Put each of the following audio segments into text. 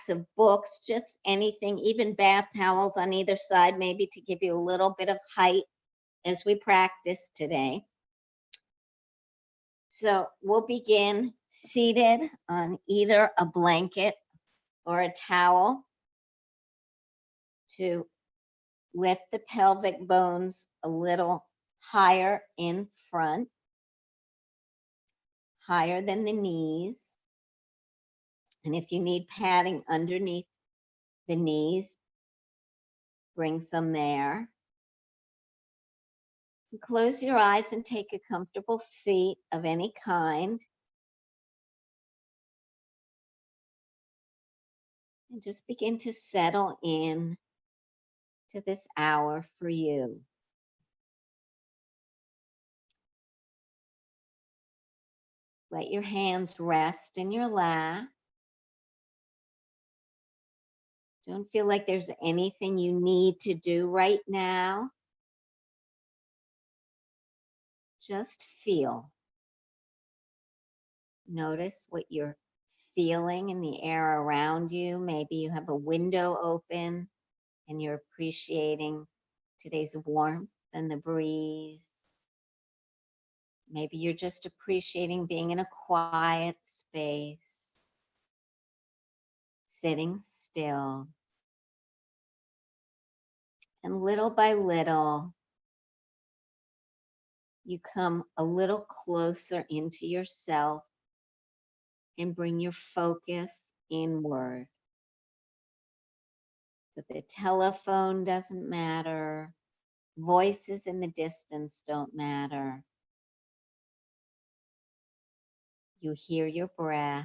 stacks of books, just anything, even bath towels on either side, maybe to give you a little bit of height as we practice today. So we'll begin seated on either a blanket or a towel to lift the pelvic bones a little higher in front, higher than the knees. And if you need padding underneath the knees, bring some there. Close your eyes and take a comfortable seat of any kind. And just begin to settle in to this hour for you. Let your hands rest in your lap. Don't feel like there's anything you need to do right now. Just feel. Notice what you're feeling in the air around you. Maybe you have a window open and you're appreciating today's warmth and the breeze. Maybe you're just appreciating being in a quiet space, sitting still. And little by little, you come a little closer into yourself and bring your focus inward. So the telephone doesn't matter, voices in the distance don't matter. You hear your breath.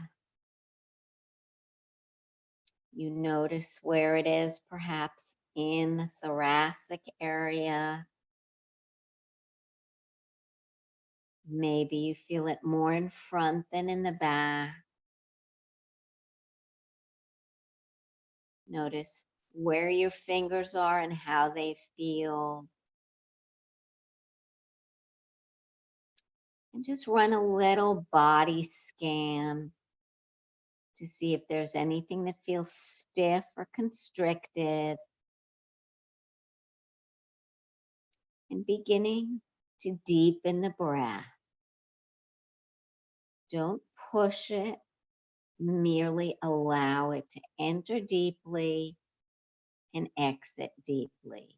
You notice where it is, perhaps in the thoracic area. Maybe you feel it more in front than in the back. Notice where your fingers are and how they feel. And just run a little body scan to see if there's anything that feels stiff or constricted. And beginning to deepen the breath. Don't push it, merely allow it to enter deeply and exit deeply.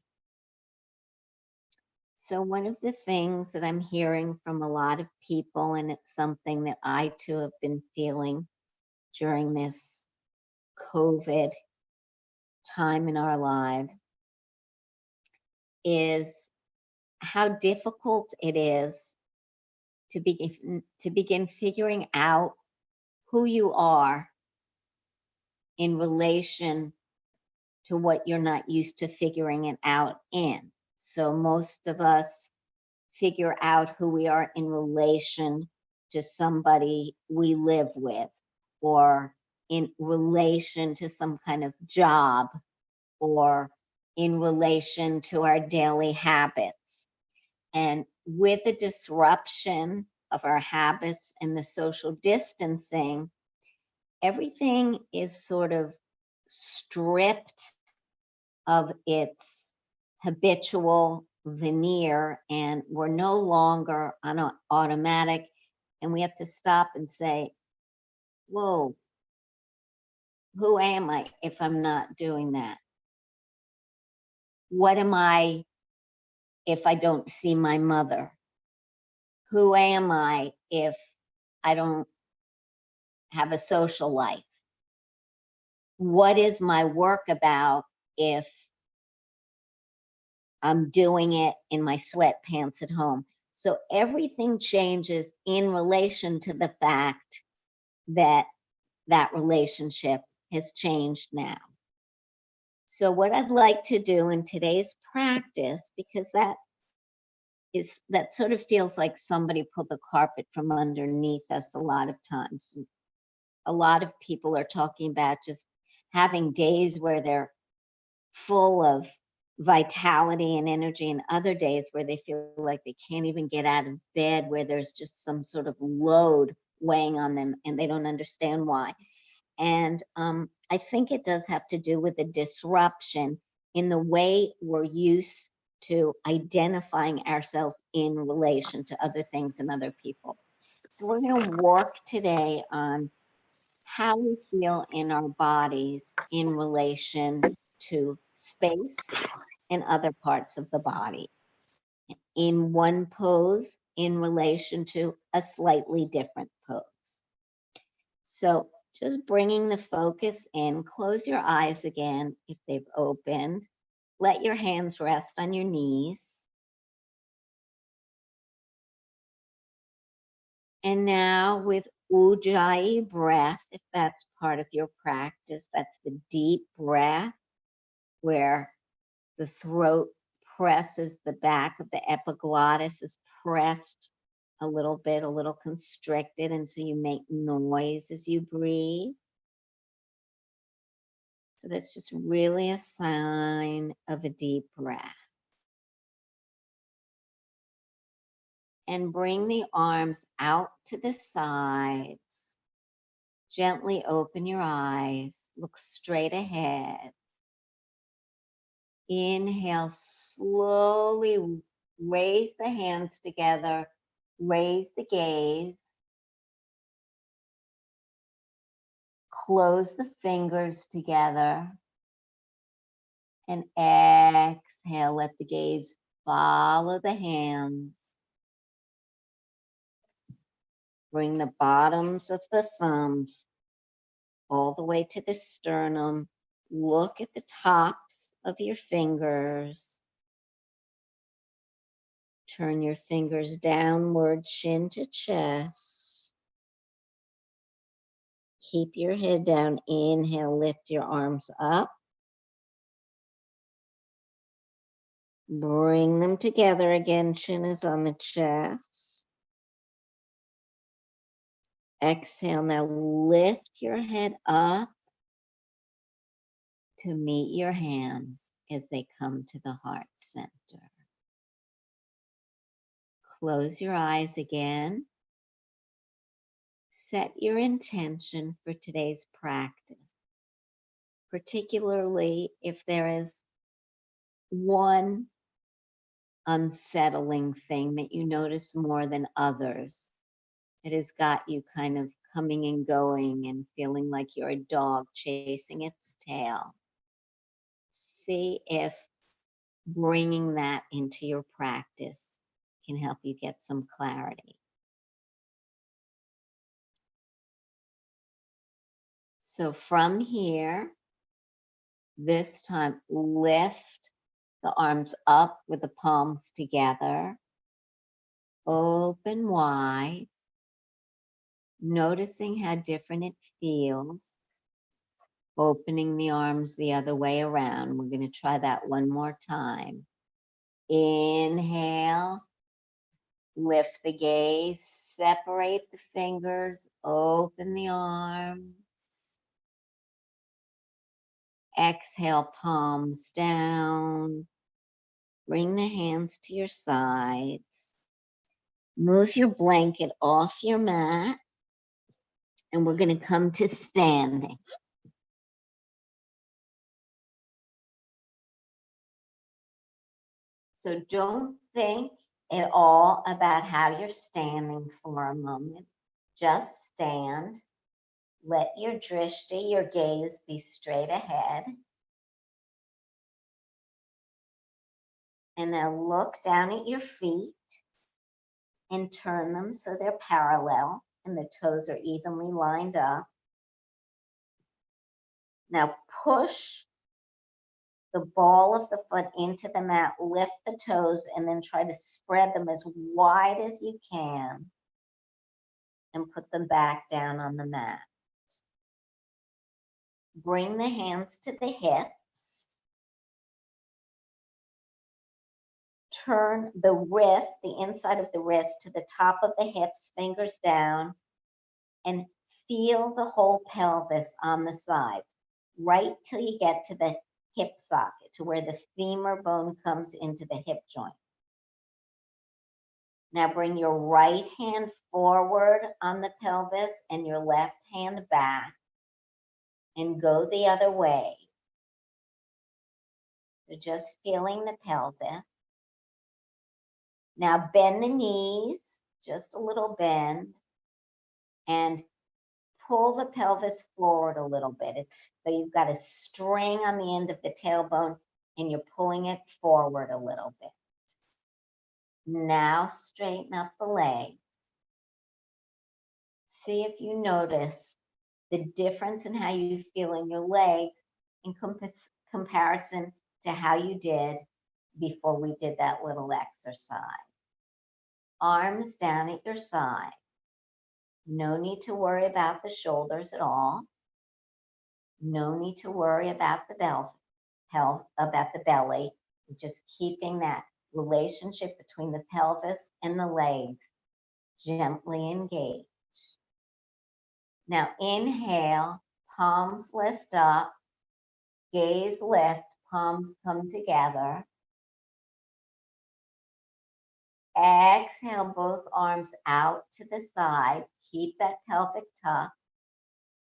So one of the things that I'm hearing from a lot of people, and it's something that I too have been feeling during this COVID time in our lives, is how difficult it is to begin figuring out who you are in relation to what you're not used to figuring it out in. So most of us figure out who we are in relation to somebody we live with, or in relation to some kind of job, or in relation to our daily habits. And with the disruption of our habits and the social distancing, everything is sort of stripped of its habitual veneer, and we're no longer on an automatic, and we have to stop and say, whoa, who am I if I'm not doing that? What am I if I don't see my mother? Who am I if I don't have a social life? What is my work about if I'm doing it in my sweatpants at home? So everything changes in relation to the fact that that relationship has changed now. So what I'd like to do in today's practice, because that sort of feels like somebody pulled the carpet from underneath us a lot of times. A lot of people are talking about just having days where they're full of vitality and energy, and other days where they feel like they can't even get out of bed, where there's just some sort of load weighing on them and they don't understand why. And I think it does have to do with a disruption in the way we're used to identifying ourselves in relation to other things and other people. So we're going to work today on how we feel in our bodies in relation to space and other parts of the body. In one pose in relation to a slightly different pose. So just bringing the focus in, close your eyes again if they've opened. Let your hands rest on your knees. And now with Ujjayi breath, if that's part of your practice, that's the deep breath where the throat presses, the back of the epiglottis is pressed a little bit, a little constricted until you make noise as you breathe. So that's just really a sign of a deep breath. And bring the arms out to the sides. Gently open your eyes. Look straight ahead. Inhale, slowly raise the hands together. Raise the gaze. Close the fingers together. And exhale, let the gaze follow the hands. Bring the bottoms of the thumbs all the way to the sternum. Look at the tops of your fingers. Turn your fingers downward, chin to chest. Keep your head down. Inhale, lift your arms up. Bring them together again. Chin is on the chest. Exhale, now lift your head up to meet your hands as they come to the heart center. Close your eyes again. Set your intention for today's practice, particularly if there is one unsettling thing that you notice more than others. It has got you kind of coming and going and feeling like you're a dog chasing its tail. See if bringing that into your practice can help you get some clarity. So from here, this time lift the arms up with the palms together. Open wide. Noticing how different it feels. Opening the arms the other way around. We're going to try that one more time. Inhale. Lift the gaze. Separate the fingers. Open the arms. Exhale, palms down. Bring the hands to your sides. Move your blanket off your mat. And we're going to come to standing. So don't think at all about how you're standing for a moment. Just stand. Let your drishti, your gaze, be straight ahead. And now look down at your feet and turn them so they're parallel and the toes are evenly lined up. Now push the ball of the foot into the mat, lift the toes, and then try to spread them as wide as you can and put them back down on the mat. Bring the hands to the hips. Turn the wrist, the inside of the wrist, to the top of the hips, fingers down, and feel the whole pelvis on the sides, right till you get to the hip socket, to where the femur bone comes into the hip joint. Now bring your right hand forward on the pelvis and your left hand back. and go the other way. So just feeling the pelvis. Now bend the knees, just a little bend, and pull the pelvis forward a little bit. So you've got a string on the end of the tailbone and you're pulling it forward a little bit. Now straighten up the leg. See if you notice the difference in how you feel in your legs in comparison to how you did before we did that little exercise. Arms down at your side. No need to worry about the shoulders at all. No need to worry about the belly. Just keeping that relationship between the pelvis and the legs gently engaged. Now inhale, palms lift up, gaze lift, palms come together. Exhale, both arms out to the side. Keep that pelvic tuck.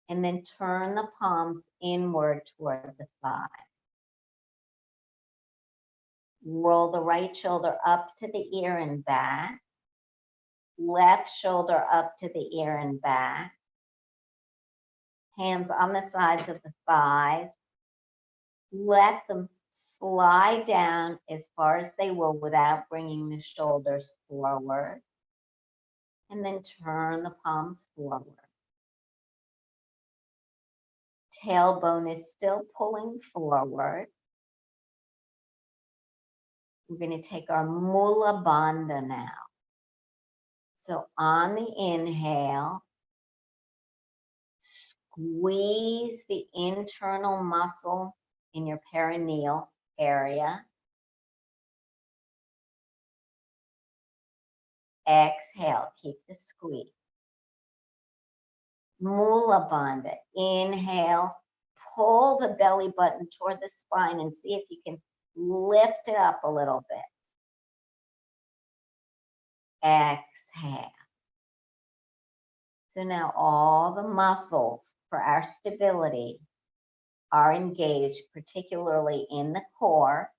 And then turn the palms inward toward the thigh. Roll the right shoulder up to the ear and back. Left shoulder up to the ear and back. Hands on the sides of the thighs. Let them slide down as far as they will without bringing the shoulders forward. And then turn the palms forward. Tailbone is still pulling forward. We're going to take our Mula Bandha now. So on the inhale, squeeze the internal muscle in your perineal area. Exhale, keep the squeeze. Mula Bandha, inhale, pull the belly button toward the spine and see if you can lift it up a little bit. Exhale. So now all the muscles for our stability are engaged, particularly in the core,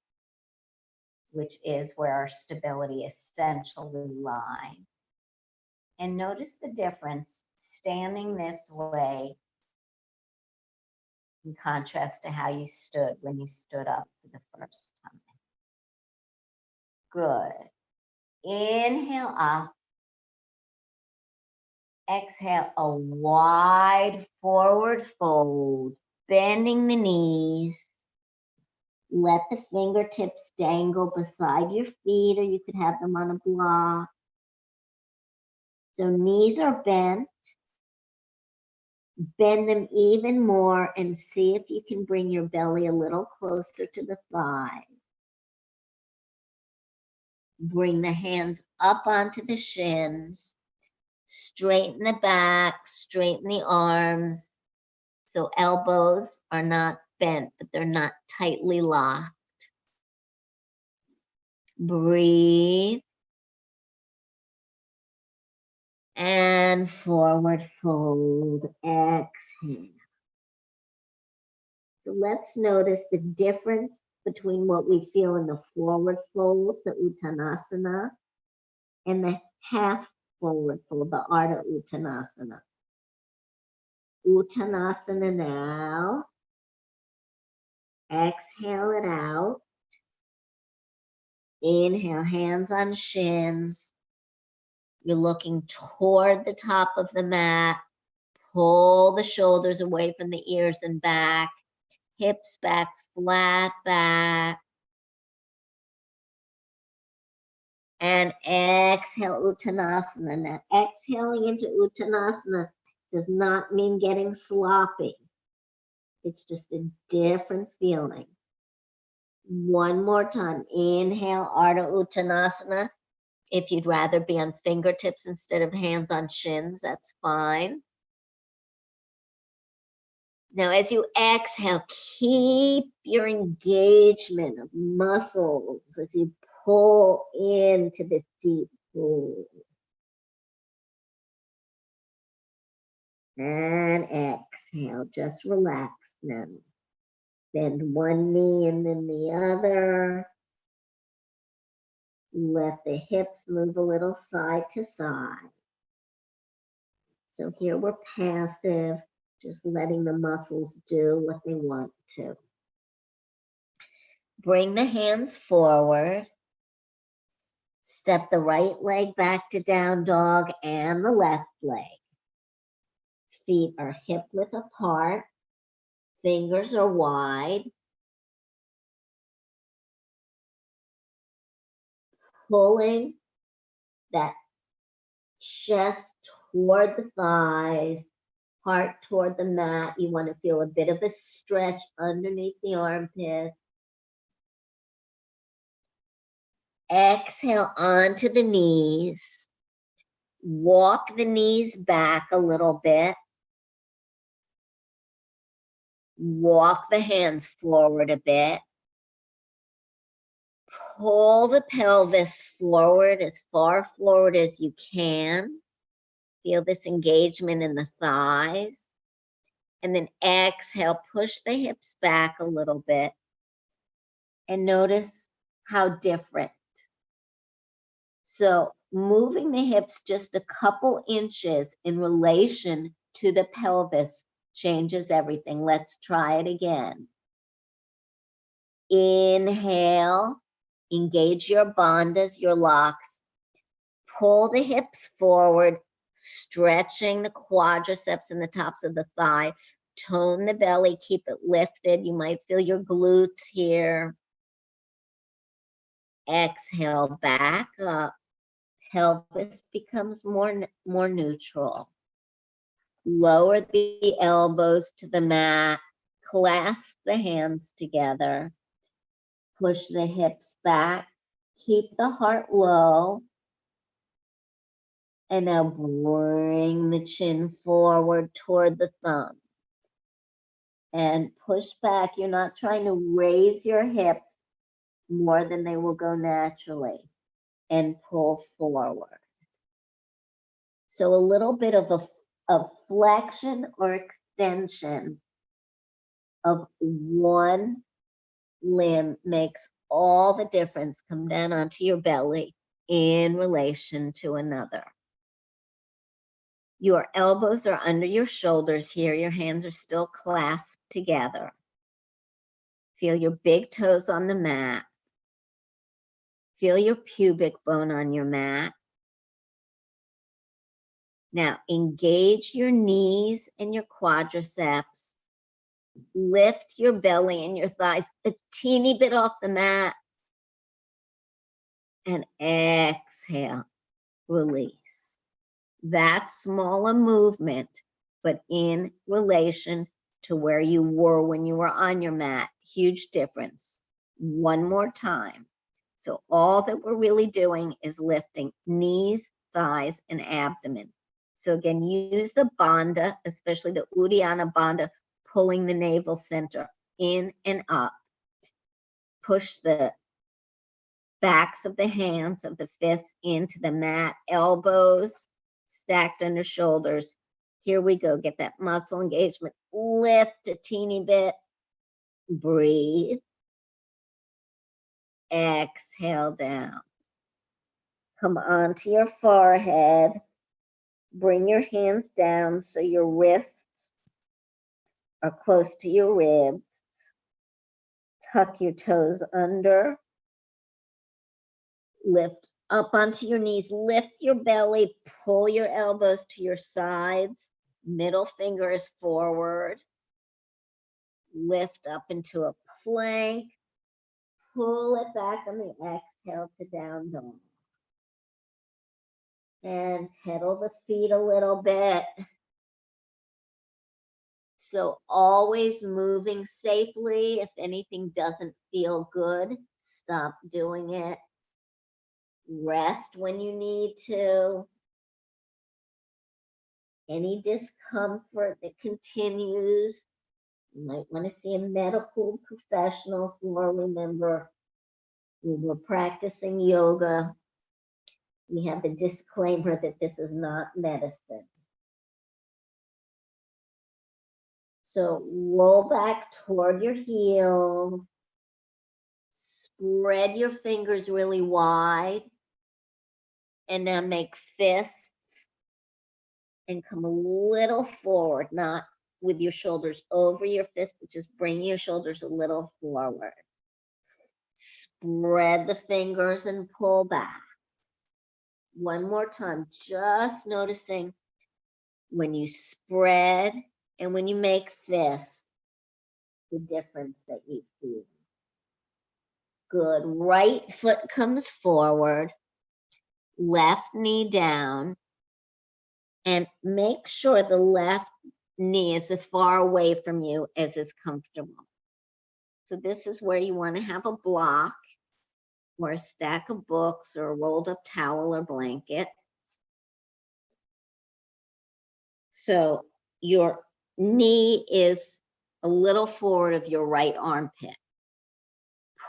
which is where our stability essentially lies. And notice the difference standing this way in contrast to how you stood when you stood up for the first time. Good. Inhale up. Exhale, a wide forward fold, bending the knees. Let the fingertips dangle beside your feet, or you could have them on a block. So knees are bent. Bend them even more and see if you can bring your belly a little closer to the thigh. Bring the hands up onto the shins. Straighten the back, straighten the arms. So elbows are not bent, but they're not tightly locked. Breathe. And forward fold, exhale. So let's notice the difference between what we feel in the forward fold, the Uttanasana, and the half forward fold, the Ardha Uttanasana. Uttanasana now. Exhale it out. Inhale, hands on shins. You're looking toward the top of the mat. Pull the shoulders away from the ears and back. Hips back, flat back. And exhale, Uttanasana. Now, exhaling into Uttanasana does not mean getting sloppy. It's just a different feeling. One more time. Inhale, Ardha Uttanasana. If you'd rather be on fingertips instead of hands on shins, that's fine. Now, as you exhale, keep your engagement of muscles as you pull into this deep fold. And exhale, just relax now. Bend one knee and then the other. Let the hips move a little side to side. So here we're passive, just letting the muscles do what they want to. Bring the hands forward. Step the right leg back to down dog and the left leg. Feet are hip width apart. Fingers are wide. Pulling that chest toward the thighs, heart toward the mat. You want to feel a bit of a stretch underneath the armpits. Exhale onto the knees. Walk the knees back a little bit. Walk the hands forward a bit. Pull the pelvis forward as far forward as you can. Feel this engagement in the thighs. And then exhale, push the hips back a little bit. And notice how different. So moving the hips just a couple inches in relation to the pelvis changes everything. Let's try it again. Inhale, engage your bandhas, your locks. Pull the hips forward, stretching the quadriceps and the tops of the thigh. Tone the belly, keep it lifted. You might feel your glutes here. Exhale, back up. Pelvis becomes more neutral. Lower the elbows to the mat. Clasp the hands together. Push the hips back. Keep the heart low. And now bring the chin forward toward the thumb. And push back. You're not trying to raise your hips more than they will go naturally. And pull forward. So a little bit of a flexion or extension of one limb makes all the difference. Come down onto your belly in relation to another. Your elbows are under your shoulders here. Your hands are still clasped together. Feel your big toes on the mat. Feel your pubic bone on your mat. Now engage your knees and your quadriceps. Lift your belly and your thighs a teeny bit off the mat. And exhale, release. That small a movement, but in relation to where you were when you were on your mat, huge difference. One more time. So all that we're really doing is lifting knees, thighs, and abdomen. So again, use the bandha, especially the Uddiyana bandha, pulling the navel center in and up. Push the backs of the hands of the fists into the mat, elbows stacked under shoulders. Here we go. Get that muscle engagement. Lift a teeny bit. Breathe. Exhale down. Come onto your forehead. Bring your hands down so your wrists are close to your ribs. Tuck your toes under. Lift up onto your knees. Lift your belly. Pull your elbows to your sides. Middle finger is forward. Lift up into a plank. Pull it back on the exhale to down dog. And pedal the feet a little bit. So always moving safely. If anything doesn't feel good, stop doing it. Rest when you need to. Any discomfort that continues, you might want to see a medical professional for. Remember, we were practicing yoga. We have the disclaimer that this is not medicine. So roll back toward your heels. Spread your fingers really wide. And now make fists and come a little forward, not with your shoulders over your fist, but just bring your shoulders a little forward. Spread the fingers and pull back. One more time, just noticing when you spread and when you make fists, the difference that you feel. Good. Right foot comes forward, left knee down, and make sure the left knee is as far away from you as is comfortable. So this is where you want to have a block or a stack of books or a rolled up towel or blanket. So your knee is a little forward of your right armpit.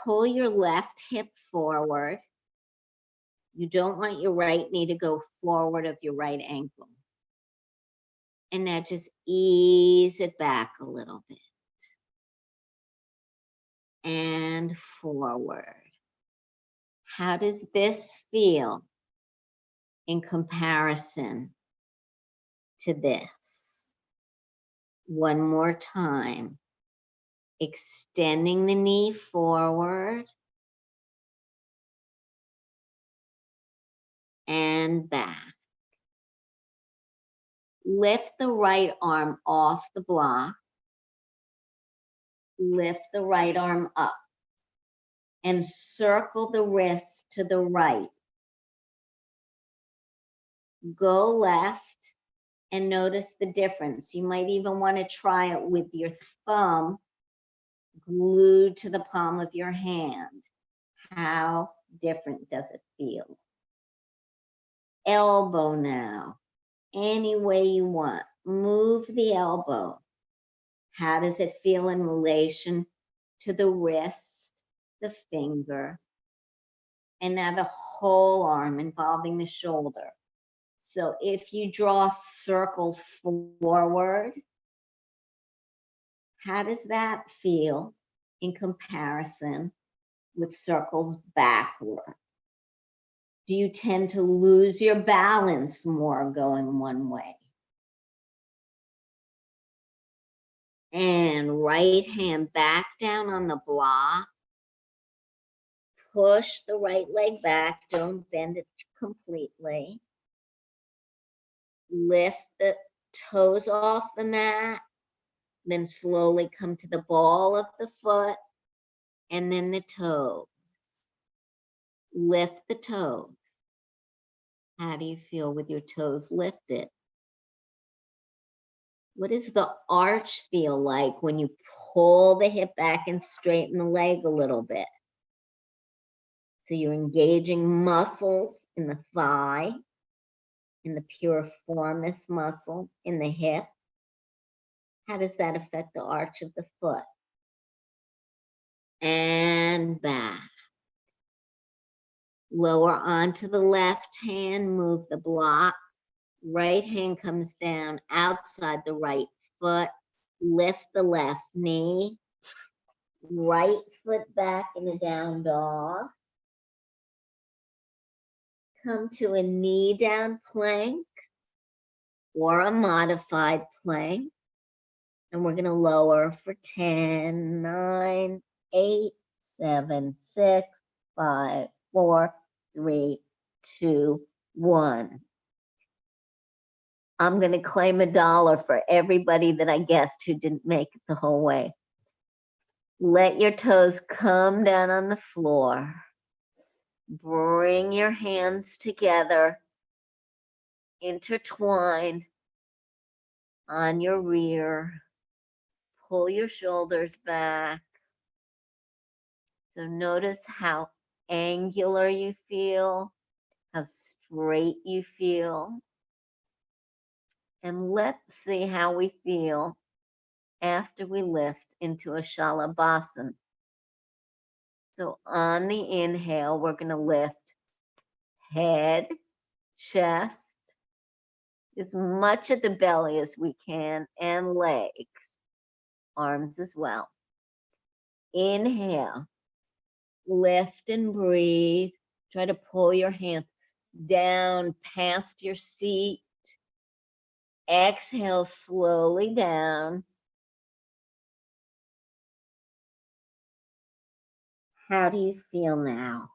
Pull your left hip forward. You don't want your right knee to go forward of your right ankle. And now just ease it back a little bit. And forward. How does this feel in comparison to this? One more time. Extending the knee forward and back. Lift the right arm off the block. Lift the right arm up and circle the wrist to the right. Go left and notice the difference. You might even want to try it with your thumb glued to the palm of your hand. How different does it feel? Elbow now, any way you want. Move the elbow. How does it feel in relation to the wrist, the finger, and now the whole arm involving the shoulder? So if you draw circles forward, how does that feel in comparison with circles backward? Do you tend to lose your balance more going one way? And right hand back down on the block. Push the right leg back. Don't bend it completely. Lift the toes off the mat. Then slowly come to the ball of the foot and then the toes. Lift the toes. How do you feel with your toes lifted? What does the arch feel like when you pull the hip back and straighten the leg a little bit? So you're engaging muscles in the thigh, in the piriformis muscle, in the hip. How does that affect the arch of the foot? And back. Lower onto the left hand, move the block. Right hand comes down outside the right foot. Lift the left knee. Right foot back in a down dog. Come to a knee down plank or a modified plank. And we're going to lower for 10, 9, 8, 7, 6, 5, 4, 3, 2, 1. I'm going to claim $1 for everybody that I guessed who didn't make it the whole way. Let your toes come down on the floor. Bring your hands together, intertwined on your rear. Pull your shoulders back. So notice how angular you feel, how straight you feel. And let's see how we feel after we lift into a Shalabhasana. So on the inhale, we're going to lift head, chest, as much of the belly as we can, and legs. arms as well. Inhale, lift and breathe. Try to pull your hands down past your seat. Exhale slowly down. How do you feel now?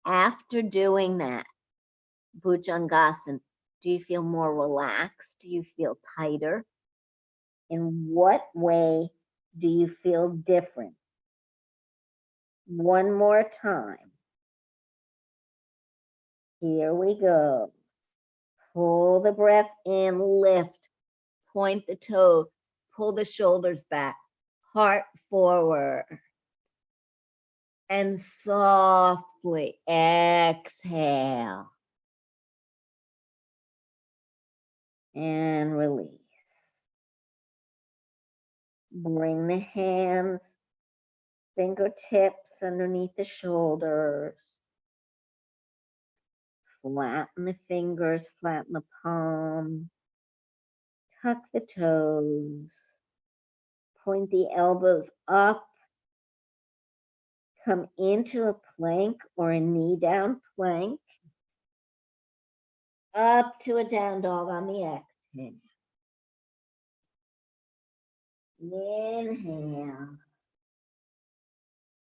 After doing that, Bhujangasana, do you feel more relaxed? Do you feel tighter? In what way do you feel different? One more time. Here we go. Pull the breath in, lift, point the toes, pull the shoulders back, heart forward. And softly exhale. And release. Bring the hands, fingertips underneath the shoulders. Flatten the fingers, flatten the palm. Tuck the toes. Point the elbows up. Come into a plank or a knee down plank. Up to a down dog on the exhale. Inhale.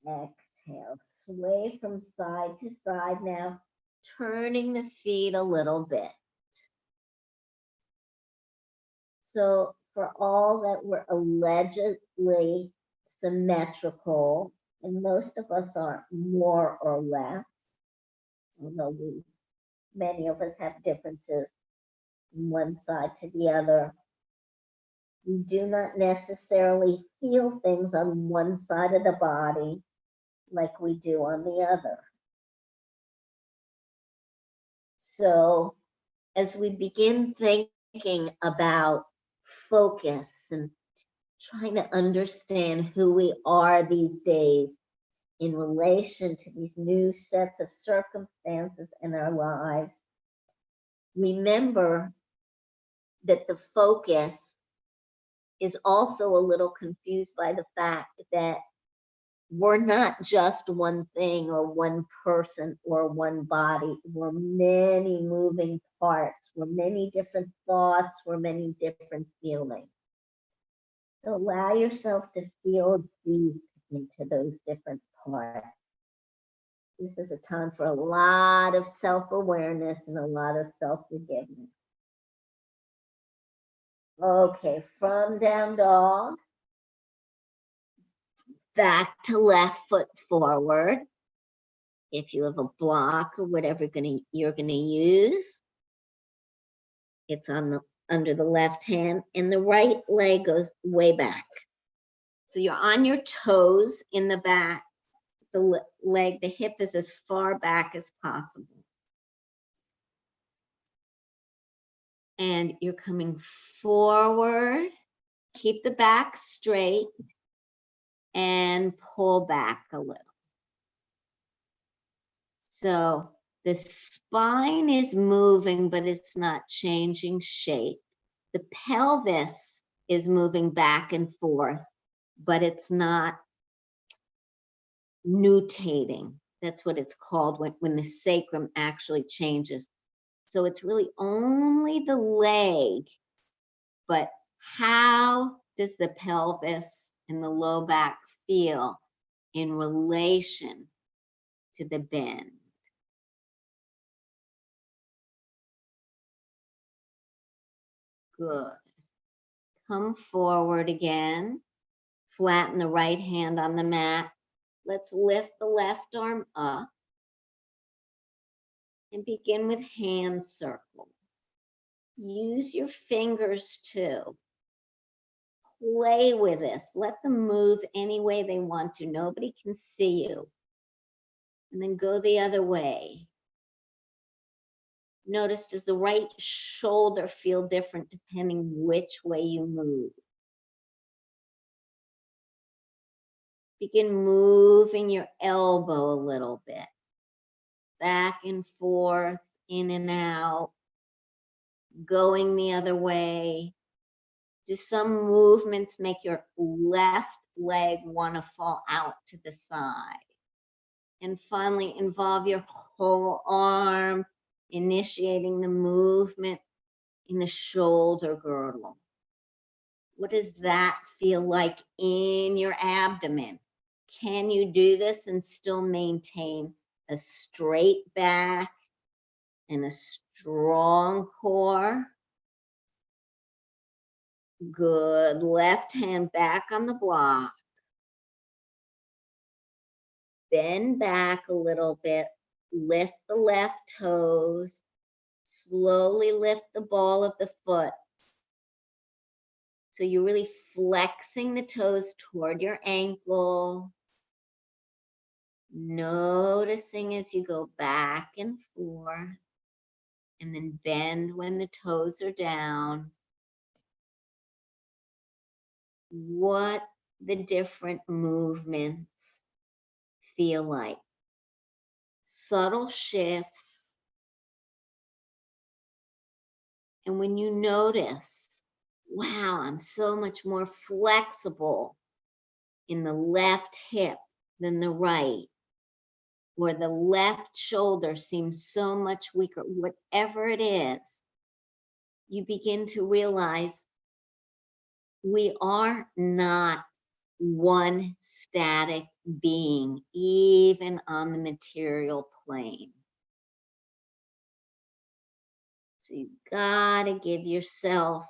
Exhale. Sway from side to side now, turning the feet a little bit. So for all that we're allegedly symmetrical, and most of us are more or less, although many of us have differences from one side to the other. We do not necessarily feel things on one side of the body like we do on the other. So as we begin thinking about focus and trying to understand who we are these days in relation to these new sets of circumstances in our lives, remember that the focus is also a little confused by the fact that we're not just one thing or one person or one body. We're many moving parts. We're many different thoughts. We're many different feelings. So allow yourself to feel deep into those different parts. This is a time for a lot of self-awareness and a lot of self-forgiveness. Okay, from down dog, back to left foot forward. If you have a block or whatever you're gonna use, it's on the under the left hand, and the right leg goes way back. So you're on your toes in the back. The leg, the hip is as far back as possible. And you're coming forward. Keep the back straight and pull back a little. So the spine is moving, but it's not changing shape. The pelvis is moving back and forth, but it's not nutating. That's what it's called when the sacrum actually changes. So it's really only the leg, but how does the pelvis and the low back feel in relation to the bend? Good. Come forward again. Flatten the right hand on the mat. Let's lift the left arm up and begin with hand circles. Use your fingers too. Play with this. Let them move any way they want to. Nobody can see you. And then go the other way. Notice, does the right shoulder feel different depending which way you move? Begin moving your elbow a little bit. Back and forth, in and out. Going the other way. Do some movements make your left leg want to fall out to the side? And finally, involve your whole arm, initiating the movement in the shoulder girdle. What does that feel like in your abdomen? Can you do this and still maintain a straight back and a strong core? Good. Left hand back on the block. Bend back a little bit. Lift the left toes. Slowly lift the ball of the foot. So you're really flexing the toes toward your ankle. Noticing as you go back and forth. And then bend when the toes are down. What the different movements feel like. Subtle shifts. And when you notice, wow, I'm so much more flexible in the left hip than the right, or the left shoulder seems so much weaker, whatever it is, you begin to realize we are not one static being, even on the material plane. So you gotta give yourself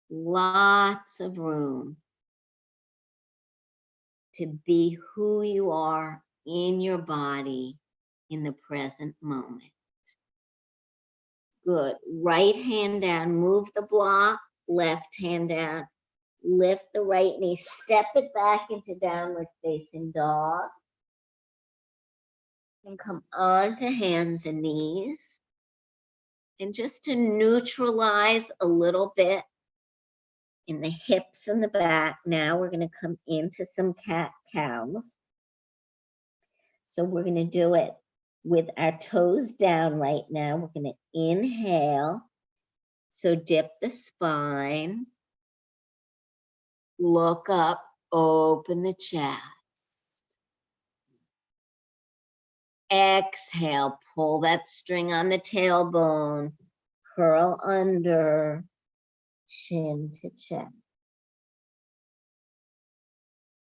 lots of room to be who you are in your body in the present moment. Good. Right hand down, move the block, left hand down, lift the right knee, step it back into downward facing dog, and come onto hands and knees. And just to neutralize a little bit in the hips and the back, now we're going to come into some cat-cows. So we're going to do it with our toes down right now. We're going to inhale. So dip the spine. Look up, open the chest. Exhale, pull that string on the tailbone. Curl under, chin to chest.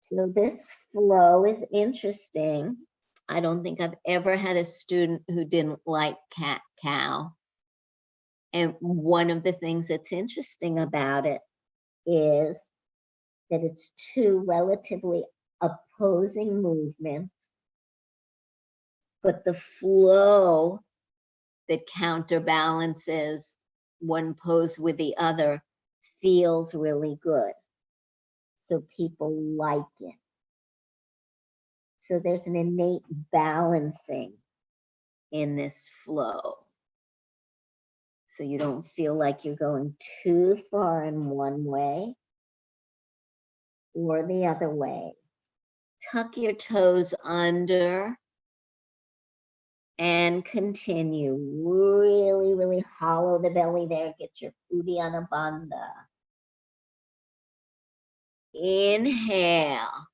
So this flow is interesting. I don't think I've ever had a student who didn't like cat-cow. And one of the things that's interesting about it is that it's two relatively opposing movements, but the flow that counterbalances one pose with the other feels really good. So people like it. So there's an innate balancing in this flow. So you don't feel like you're going too far in one way or the other way. Tuck your toes under and continue. Really, really hollow the belly there. Get your Uddiyana Bandha. Inhale.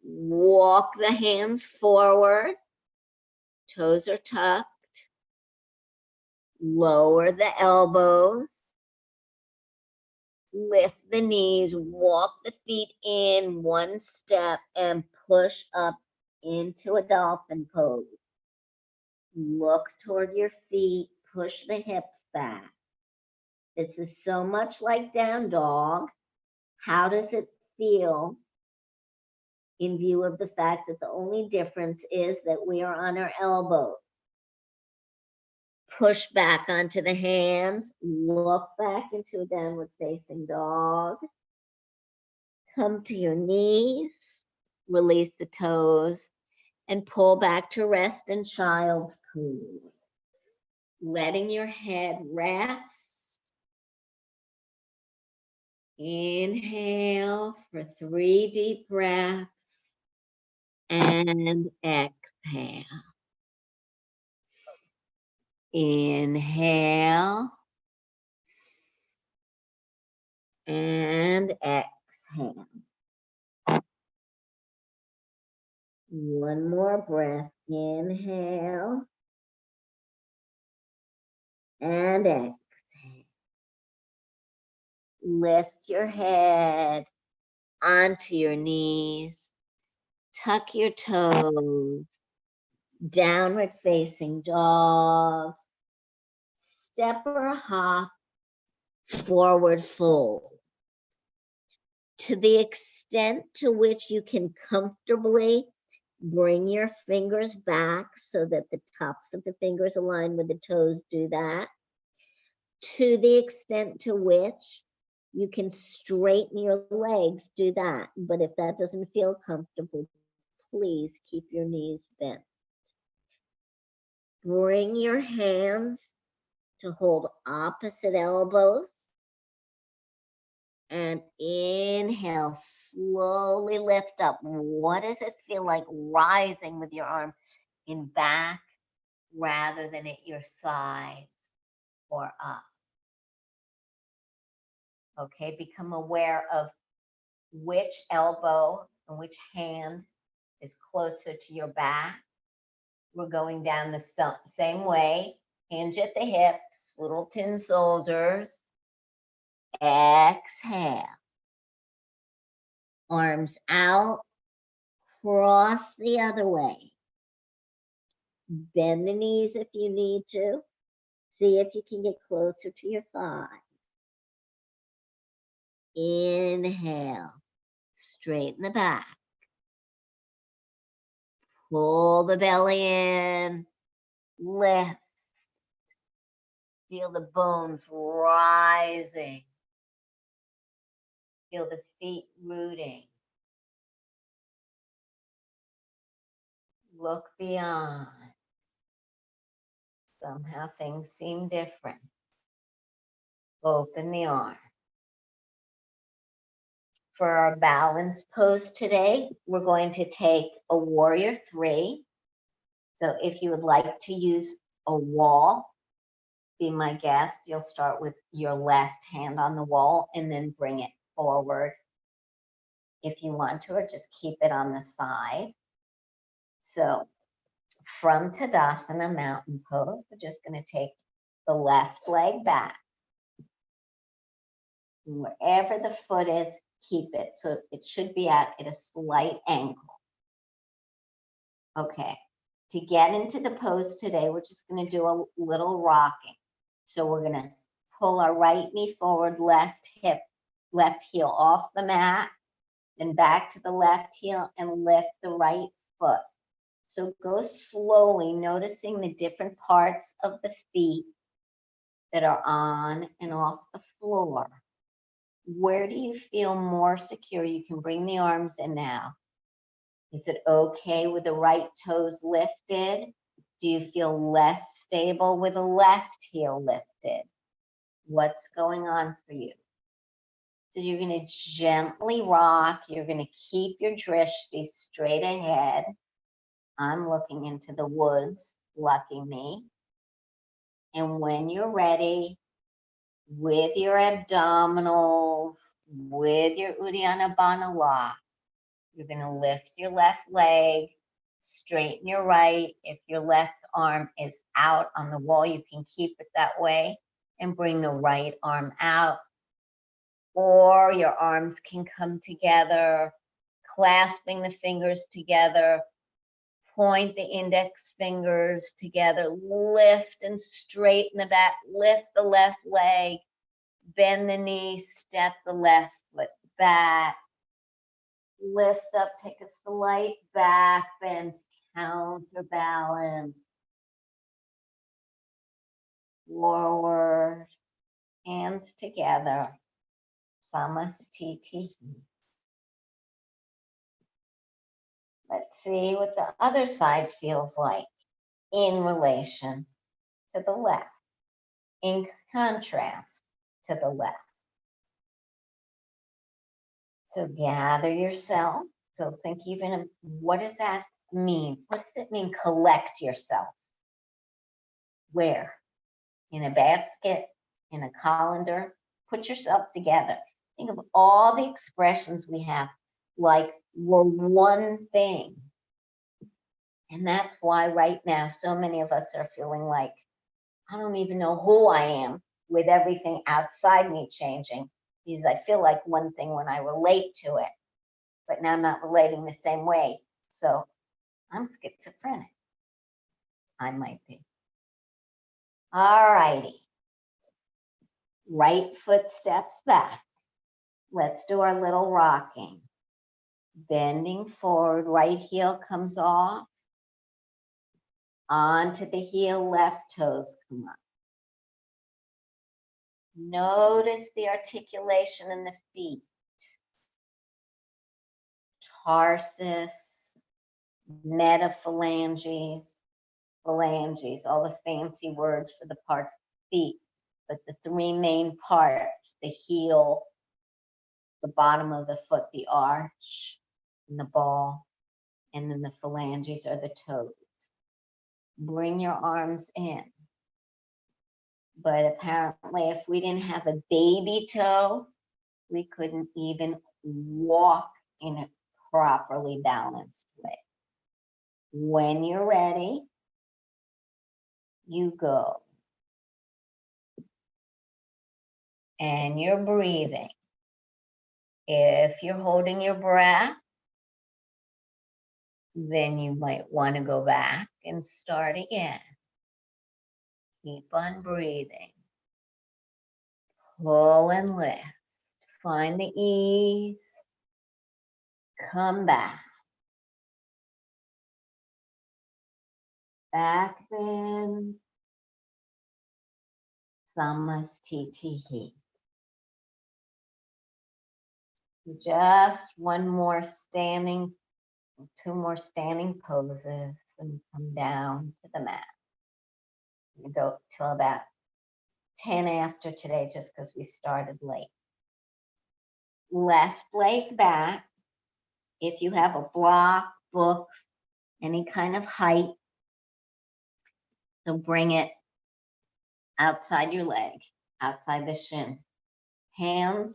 Walk the hands forward. Toes are tucked. Lower the elbows. Lift the knees. Walk the feet in one step and push up into a dolphin pose. Look toward your feet. Push the hips back. This is so much like down dog. How does it feel in view of the fact that the only difference is that we are on our elbows? Push back onto the hands. Look back into a downward facing dog. Come to your knees. Release the toes and pull back to rest in child's pose. Letting your head rest. Inhale for 3 deep breaths and exhale. Inhale And exhale. One more breath. Inhale. And exhale. Lift your head onto your knees. Tuck your toes. Downward facing dog. Step or hop. Forward fold. To the extent to which you can comfortably bring your fingers back so that the tops of the fingers align with the toes, do that. To the extent to which you can straighten your legs, do that. But if that doesn't feel comfortable, please keep your knees bent. Bring your hands to hold opposite elbows. And inhale, slowly lift up. What does it feel like rising with your arm in back rather than at your sides or up? Okay, become aware of which elbow and which hand is closer to your back. We're going down the same way. Hinge at the hips, little tin soldiers. Exhale. Arms out, cross the other way. Bend the knees if you need to. See if you can get closer to your thigh. Inhale, straighten the back. Pull the belly in, lift. Feel the bones rising. Feel the feet rooting. Look beyond. Somehow things seem different. Open the arm. For our balance pose today, we're going to take a warrior 3. So if you would like to use a wall, be my guest. You'll start with your left hand on the wall and then bring it forward if you want to, or just keep it on the side. So from Tadasana, mountain pose, we're just going to take the left leg back. And wherever the foot is, keep it. So it should be at a slight angle. Okay. To get into the pose today, we're just going to do a little rocking. So we're going to pull our right knee forward, left heel off the mat, then back to the left heel and lift the right foot. So go slowly, noticing the different parts of the feet that are on and off the floor. Where do you feel more secure? You can bring the arms in now. Is it okay with the right toes lifted? Do you feel less stable with the left heel lifted? What's going on for you? So you're going to gently rock. You're going to keep your drishti straight ahead. I'm looking into the woods, lucky me. And when you're ready, with your abdominals, with your Uddiyana Bandha lock, you're going to lift your left leg, straighten your right. If your left arm is out on the wall, you can keep it that way and bring the right arm out. Or your arms can come together, clasping the fingers together. Point the index fingers together, lift and straighten the back, lift the left leg, bend the knee, step the left foot back, lift up, take a slight back bend, counterbalance, forward, hands together, samastiti. Let's see what the other side feels like in relation to the left, in contrast to the left. So gather yourself. So think even of what does that mean? What does it mean, collect yourself? Where? In a basket, in a colander? Put yourself together. Think of all the expressions we have, like we're one thing. And that's why right now, so many of us are feeling like, I don't even know who I am with everything outside me changing, because I feel like one thing when I relate to it, but now I'm not relating the same way. So I'm schizophrenic. I might be. All righty. Right foot steps back. Let's do our little rocking. Bending forward, right heel comes off. Onto the heel, left toes come up. Notice the articulation in the feet. Tarsus, metaphalanges, phalanges, all the fancy words for the parts of the feet. But the three main parts, the heel, the bottom of the foot, the arch, and the ball, and then the phalanges are the toes. Bring your arms in. But apparently, if we didn't have a baby toe, we couldn't even walk in a properly balanced way. When you're ready, you go. And you're breathing. If you're holding your breath, then you might want to go back and start again. Keep on breathing. Pull and lift. Find the ease. Come back. Back bend. Samastitihi. Just one more standing, two more standing poses, and come down to the mat. We go till about 10 after today, just because we started late. Left leg back. If you have a block, books, any kind of height, so bring it outside your leg, outside the shin. Hands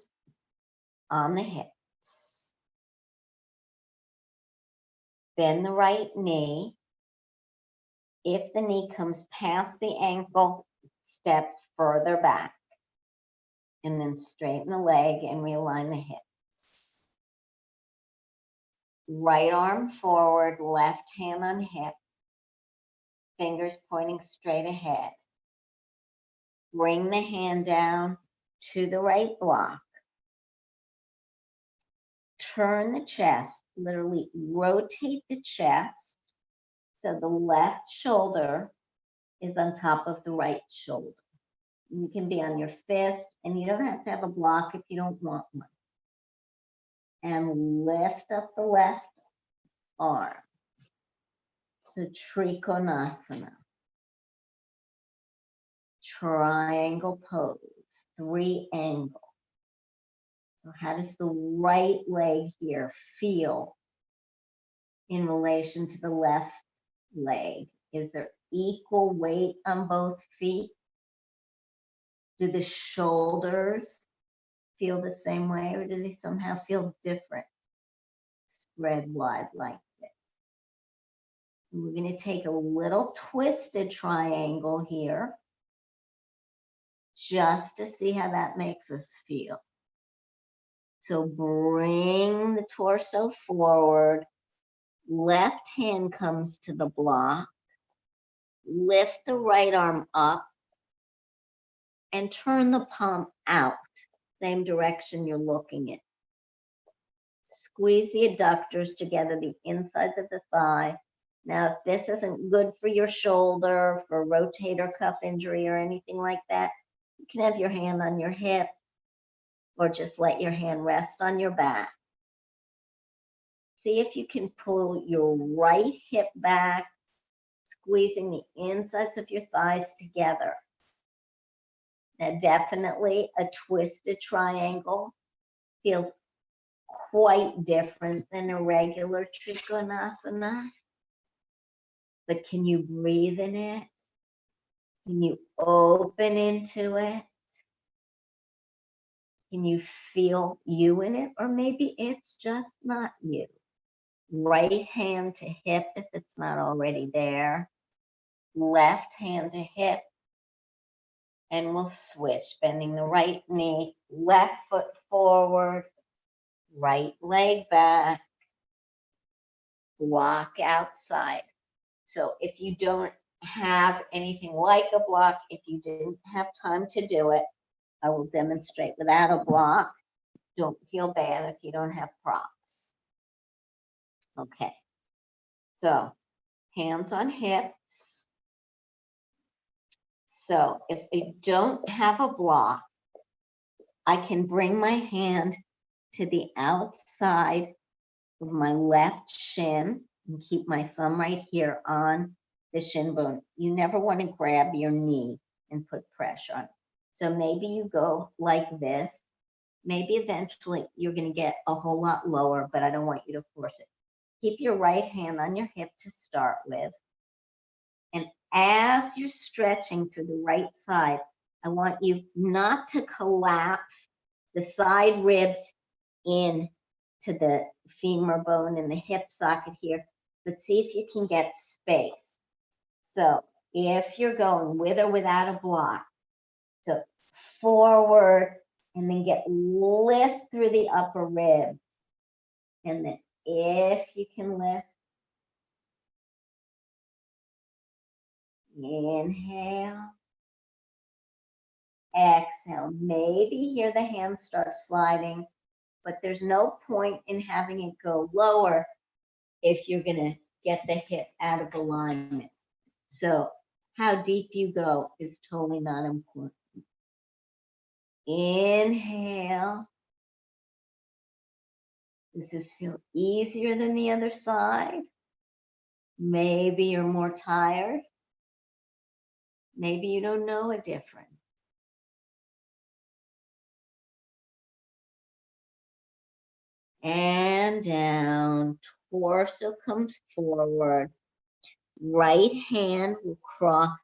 on the hips. Bend the right knee. If the knee comes past the ankle, step further back. And then straighten the leg and realign the hips. Right arm forward, left hand on hip. Fingers pointing straight ahead. Bring the hand down to the right block. Turn the chest, literally rotate the chest so the left shoulder is on top of the right shoulder. You can be on your fist, and you don't have to have a block if you don't want one. And lift up the left arm. So Trikonasana. Triangle pose, three angle. So how does the right leg here feel in relation to the left leg? Is there equal weight on both feet? Do the shoulders feel the same way, or do they somehow feel different? Spread wide like this. And we're going to take a little twisted triangle here, just to see how that makes us feel. So bring the torso forward, left hand comes to the block, lift the right arm up, and turn the palm out, same direction you're looking in. Squeeze the adductors together, the insides of the thigh. Now, if this isn't good for your shoulder, for rotator cuff injury or anything like that, you can have your hand on your hip, or just let your hand rest on your back. See if you can pull your right hip back, squeezing the insides of your thighs together. Now, definitely a twisted triangle feels quite different than a regular Trikonasana. But can you breathe in it? Can you open into it? Can you feel you in it? Or maybe it's just not you. Right hand to hip if it's not already there. Left hand to hip. And we'll switch, bending the right knee, left foot forward, right leg back, block outside. So if you don't have anything like a block, if you didn't have time to do it, I will demonstrate without a block. Don't feel bad if you don't have props. Okay, so hands on hips. So if I don't have a block, I can bring my hand to the outside of my left shin and keep my thumb right here on the shin bone. You never want to grab your knee and put pressure on. So maybe you go like this. Maybe eventually you're going to get a whole lot lower, but I don't want you to force it. Keep your right hand on your hip to start with. And as you're stretching through the right side, I want you not to collapse the side ribs in to the femur bone and the hip socket here, but see if you can get space. So if you're going with or without a block, so forward and then get lift through the upper ribs. And then if you can lift, inhale, exhale. Maybe here the hands start sliding, but there's no point in having it go lower if you're going to get the hip out of alignment. So how deep you go is totally not important. Inhale. Does this feel easier than the other side? Maybe you're more tired. Maybe you don't know a difference. And down, torso comes forward. Right hand will cross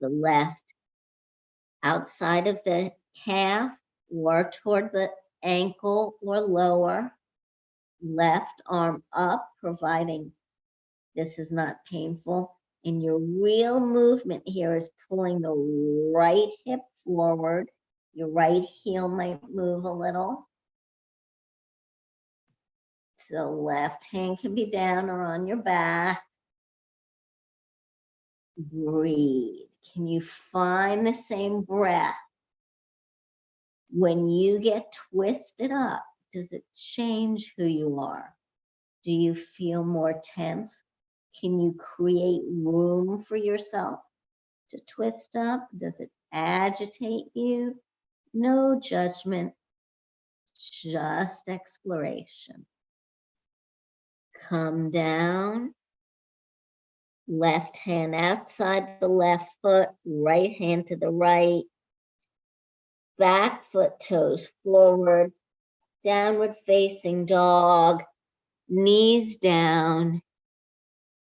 the left outside of the calf or toward the ankle or lower. Left arm up, providing this is not painful. And your real movement here is pulling the right hip forward. Your right heel might move a little. So left hand can be down or on your back. Breathe. Can you find the same breath? When you get twisted up, does it change who you are? Do you feel more tense? Can you create room for yourself to twist up? Does it agitate you? No judgment, just exploration. Come down. Left hand outside the left foot, right hand to the right. Back foot toes forward. Downward facing dog. Knees down.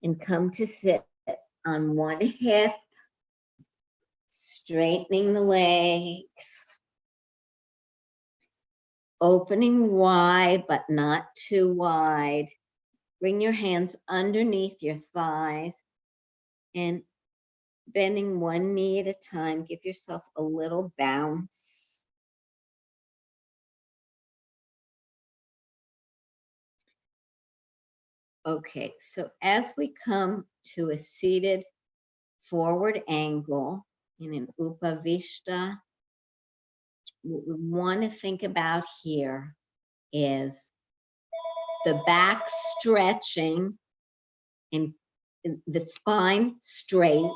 And come to sit on one hip. Straightening the legs. Opening wide, but not too wide. Bring your hands underneath your thighs and bending one knee at a time. Give yourself a little bounce. Okay, so as we come to a seated forward angle in an Upavishta, what we want to think about here is the back stretching and the spine straight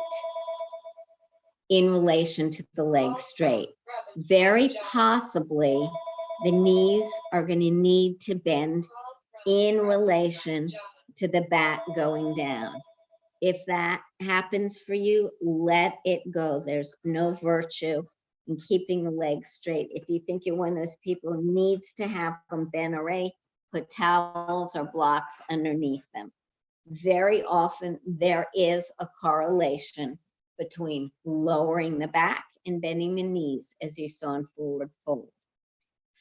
in relation to the leg straight. Very possibly the knees are going to need to bend in relation to the back going down. If that happens for you, let it go. There's no virtue in keeping the legs straight. If you think you're one of those people who needs to have them bent array, put towels or blocks underneath them. Very often there is a correlation between lowering the back and bending the knees, as you saw in forward fold.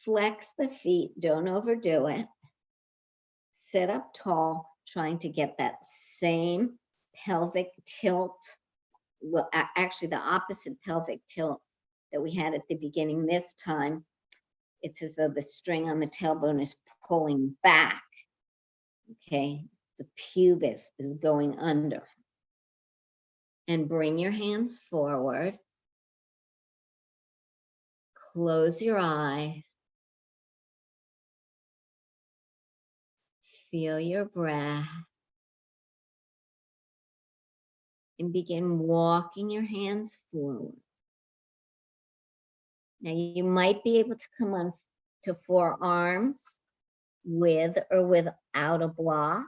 Flex the feet, don't overdo it. Sit up tall, trying to get that same pelvic tilt. Well, actually, the opposite pelvic tilt that we had at the beginning. This time, it's as though the string on the tailbone is pulling back. Okay, the pubis is going under. And bring your hands forward. Close your eyes. Feel your breath. And begin walking your hands forward. Now you might be able to come on to forearms with or without a block.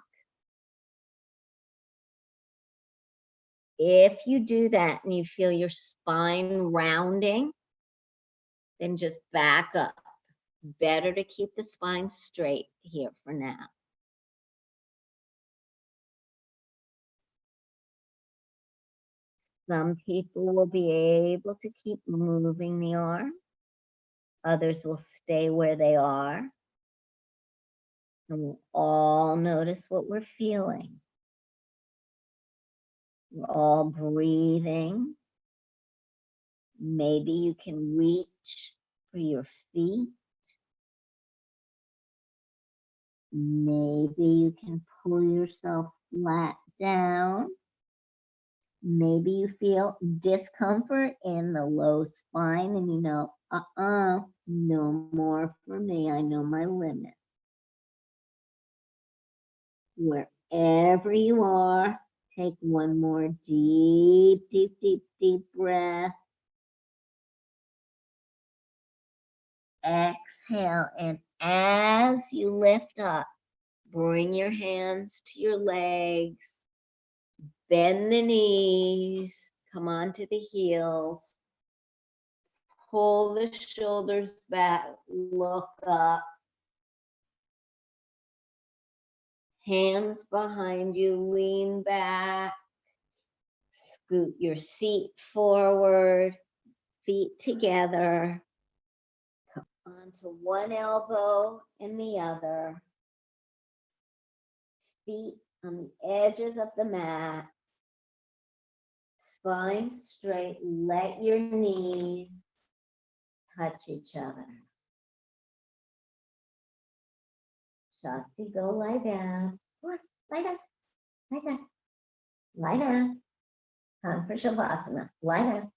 If you do that and you feel your spine rounding, then just back up. Better to keep the spine straight here for now. Some people will be able to keep moving the arm. Others will stay where they are. And we'll all notice what we're feeling. We're all breathing. Maybe you can reach for your feet. Maybe you can pull yourself flat down. Maybe you feel discomfort in the low spine and you know, no more for me. I know my limit. Wherever you are, take one more deep, deep, deep, deep breath. Exhale, and as you lift up, bring your hands to your legs, bend the knees, come onto the heels, pull the shoulders back, look up, hands behind you, lean back, scoot your seat forward, feet together, come onto one elbow and the other, feet on the edges of the mat, spine straight, let your knees touch each other. Shakti, go lie down. Lie down, lie down, lie down. Time for Shavasana. Lie down.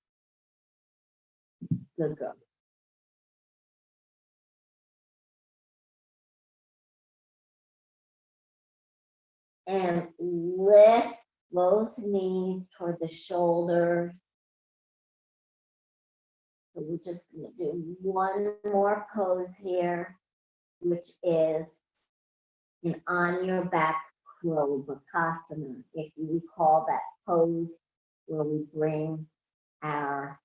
Good girl. And lift both knees toward the shoulders. So we're just going to do one more pose here, which is an on your back crow bakasana. If you recall that pose where we bring our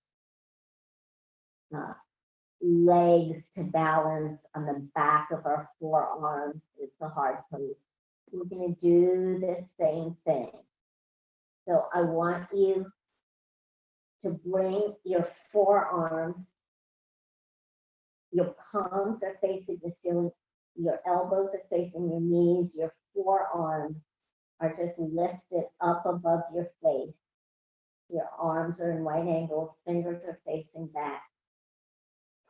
legs to balance on the back of our forearms. It's a hard pose. We're going to do the same thing. So I want you to bring your forearms, your palms are facing the ceiling, your elbows are facing your knees, your forearms are just lifted up above your face. Your arms are in right angles, fingers are facing back.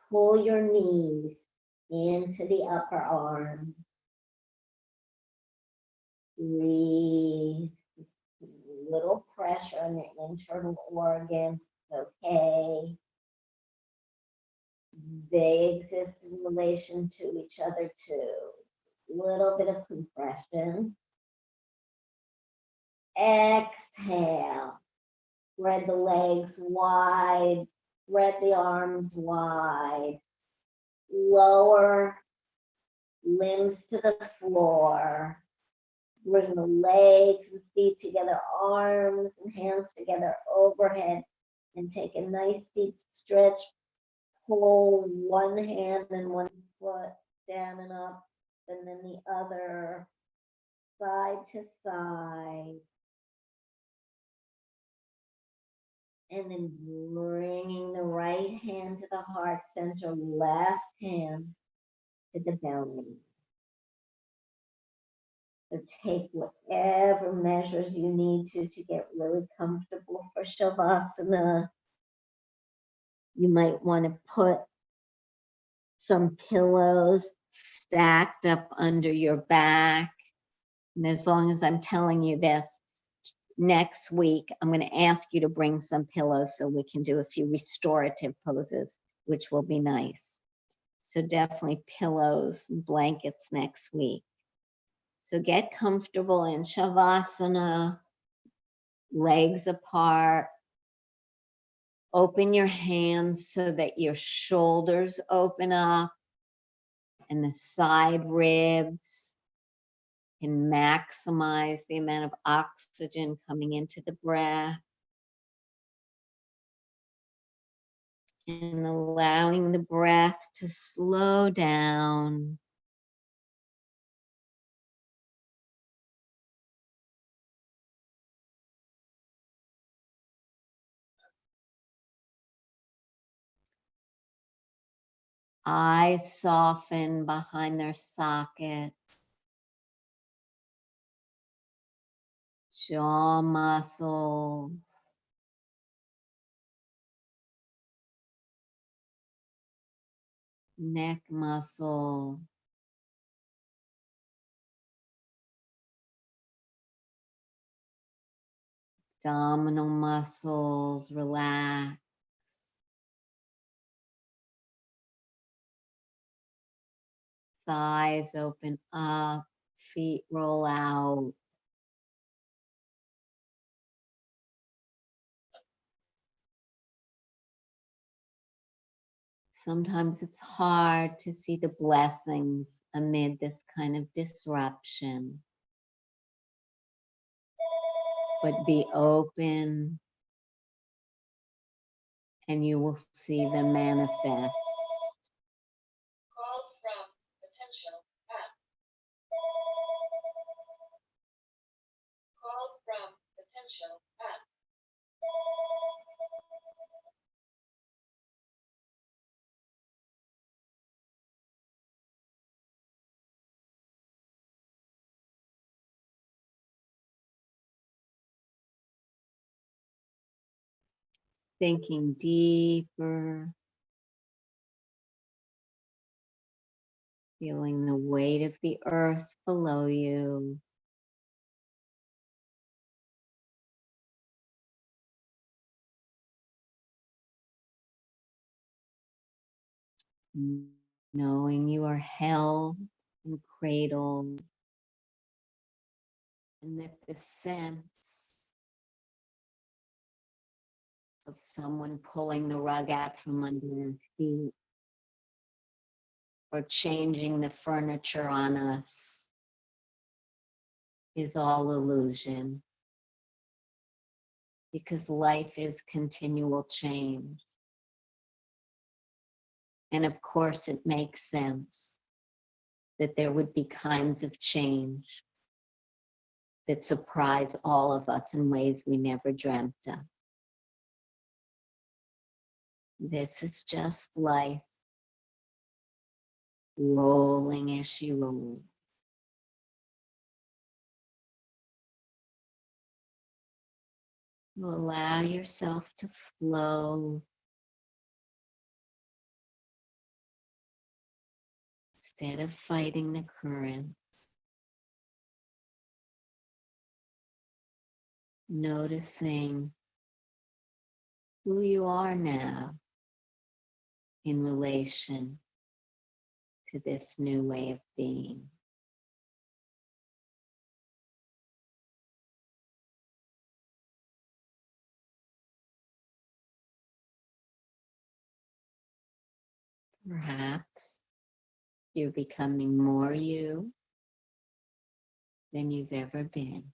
Pull your knees into the upper arm. Breathe. Little pressure on your internal organs. Okay. They exist in relation to each other too. Little bit of compression. Exhale. Spread the legs wide. Spread the arms wide. Lower limbs to the floor. Bring the legs and feet together, arms and hands together overhead, and take a nice deep stretch. Pull one hand and one foot down and up, and then the other side to side. And then bringing the right hand to the heart center, left hand to the belly. So take whatever measures you need to get really comfortable for Shavasana. You might want to put some pillows stacked up under your back. And as long as I'm telling you this, next week, I'm going to ask you to bring some pillows so we can do a few restorative poses, which will be nice. So definitely pillows and blankets next week. So get comfortable in Shavasana, legs apart. Open your hands so that your shoulders open up and the side ribs can maximize the amount of oxygen coming into the breath. And allowing the breath to slow down. Eyes soften behind their sockets. Jaw muscles. Neck muscle. Abdominal muscles relax. Thighs open up, feet roll out. Sometimes it's hard to see the blessings amid this kind of disruption. But be open and you will see them manifest. Call from potential app. Call from potential app. Thinking deeper, feeling the weight of the earth below you. Knowing you are held and cradled, and that the sense of someone pulling the rug out from under your feet or changing the furniture on us is all illusion, because life is continual change. And of course, it makes sense that there would be kinds of change that surprise all of us in ways we never dreamt of. This is just life rolling as she rolls. You allow yourself to flow instead of fighting the current. Noticing who you are now in relation to this new way of being. Perhaps you're becoming more you than you've ever been.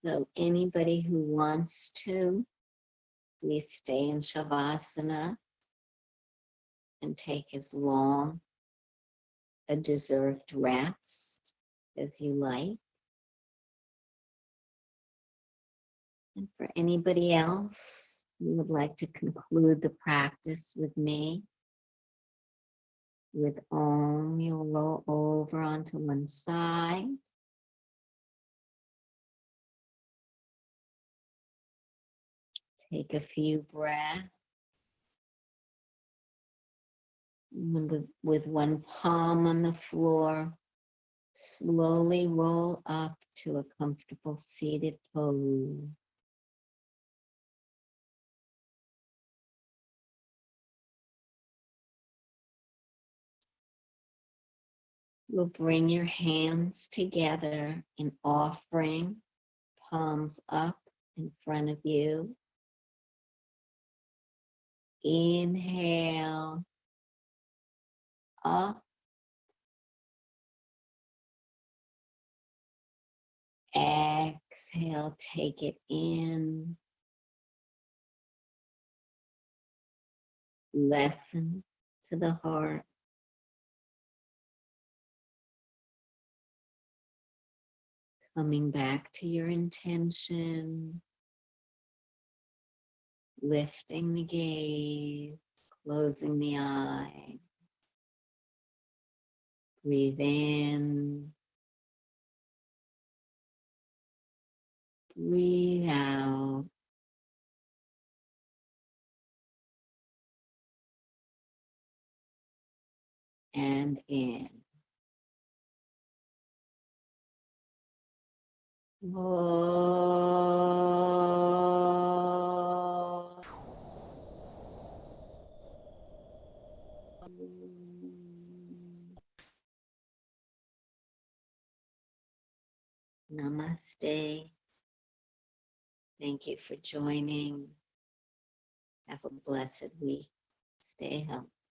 So anybody who wants to, please stay in Shavasana and take as long a deserved rest as you like. And for anybody else who would like to conclude the practice with me, with Om, you'll roll over onto one side. Take a few breaths. And with one palm on the floor, slowly roll up to a comfortable seated pose. You'll bring your hands together in offering, palms up in front of you. Inhale up. Exhale, take it in. Lesson to the heart. Coming back to your intention. Lifting the gaze, closing the eye. Breathe in. Breathe out. And in. Oh. Namaste. Thank you for joining. Have a blessed week. Stay healthy.